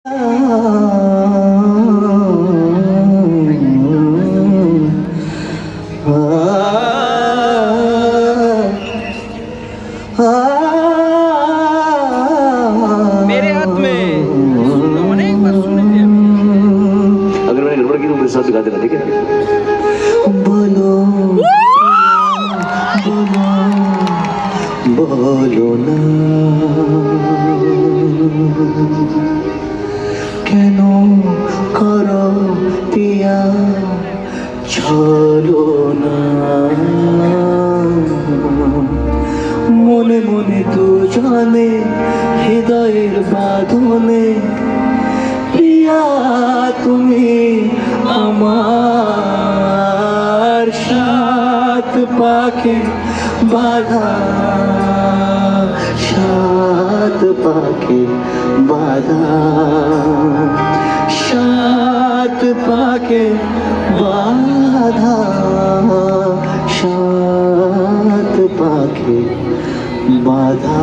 मेरे हाथ में अनेक बार सुने थे। अगर मैंने गड़बड़ की तो मेरे साथ दिखा देना, ठीक है? बोलो बोलो बोलो ना কেন করো পিয়া চলো না মনে মনে দুজনে হৃদয়ের বাঁধনে পিয়া তুমি আমার সাত পাখি বাধা সাত পাখি বাধা সাত পাখি বাধা সাত পাখি বাধা